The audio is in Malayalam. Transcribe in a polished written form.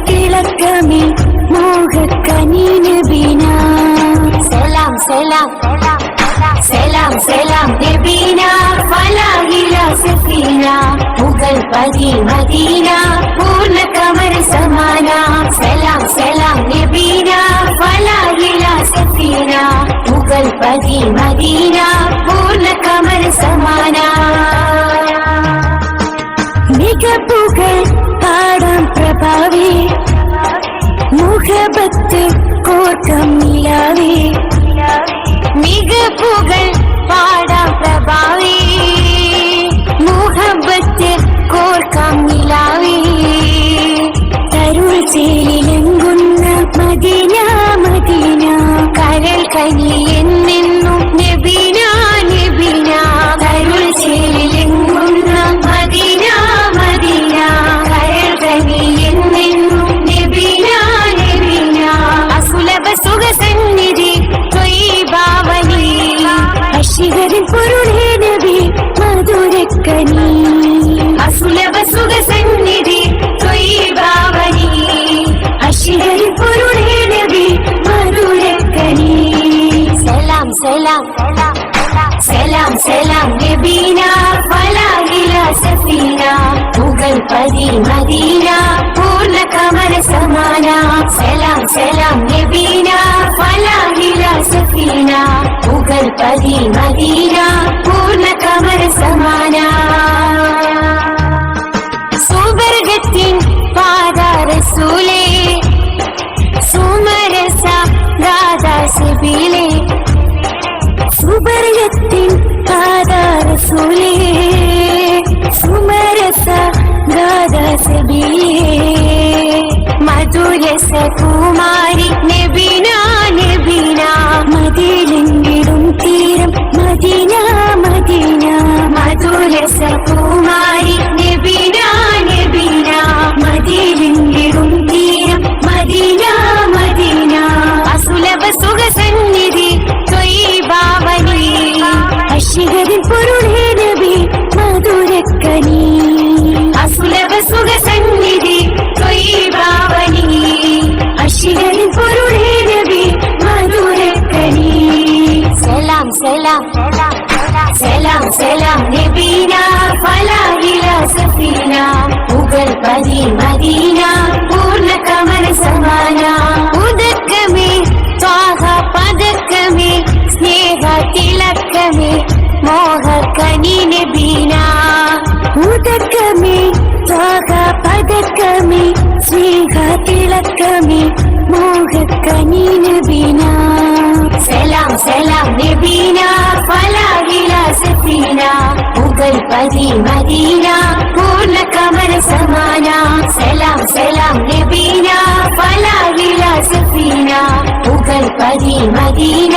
തിളക്കമേ മോഹക്കനി നബീന സലാം സലാം സലാം സലാം നബീന ഫലാഹില സഫീന മുഗൾ പതി മദീന പൂർണ്ണ കമർ സമാന സലാം സലാം നബീന ഫലാഹില സഫീന മുഗൾ പതി മദീന പൂർണ്ണ കമർ സമാന മികപ്പുകൾ പാടാം പ്രഭാവേ മുഹബത്ത് കോർക്കം നിലാവേ മികപ്പുകൾ പാടാം പ്രഭാവേ മുഹബത്ത് കോർക്കം നിലാവേ തരുൾ ചേലിലെങ്കുന്ന മദീന മദീന കരൾ കനിയെന്നെന്നും നബീന നബീന തരുൾ ചേലിലെങ്കുന്ന മദീന മദീന കരൾ കനിയെന്നെന്നും നബീന നബീന അസുലഭ സുഖസന്നിധി ത്വയ്യിബാവനി അശികരിൻ പൊരുളേ നബി മധുരക്കനി അസുലഭ സുഖസന്നിധി ത്വയ്യിബാവനി അശികരിൻ പൊരുളേ നബി മധുരക്കനി സലാം സലാം സലാം സലാം നബീന ഫലാഹില സഫീന മുഗൾ പതി മദീന പൂർണ്ണ കമർ സമാന സലാം സലാം നബീന ഫലാഹില സഫീന മുഗൾ പതി മദീന പൂർണ്ണ കമർ സമാന സുവർഗത്തിൻ പാദ റസൂലേ സുമരസ ഗാദാ സബീലേ സുവർഗത്തിൻ പാദ റസൂലേ സുമരസ ഗാദാ സബീലേ മധുരസ കുമാരി നബീന നബീന മദീനയിലും തീരം മദീന മദീന മധുരസ കുമാരി നബീന നബീന മദീനയിലും തീരം മദീന മദീന അസുലഭ സുഖസന്നിധി ത്വയ്യിബാവനി അശികരിൻ പൊരുളേ നബി മധുരക്കനി അസുലഭ സുഖസന്നിധി ത്വയ്യിബാവനി അശികരിൻ പൊരുളേ നബി മധുരക്കനി സലാം സലാം സലാം സലാം നബീന ഫലാഹില സഫീന മുഗൾ പതി മദീന പൂർണ്ണ കമർ സമാന ഉദക്കമേ ത്വാഹ പദക്കമേ സ്നേഹ തിളക്കമേ മോഹക്കനി നബീന ഉദക്കമേ ത്വാഹ പദക്കമേ സ്നേഹ തിളക്കമേ മോഹക്കനി നബീന സലാം സലാം നബീന ഫലാഹില സഫീന മുഗൾ പതി മദീന പൂർണ്ണ കമർ സമാന സലാം സലാം നബീന ഫലാഹില സഫീന മുഗൾ പതി മദീന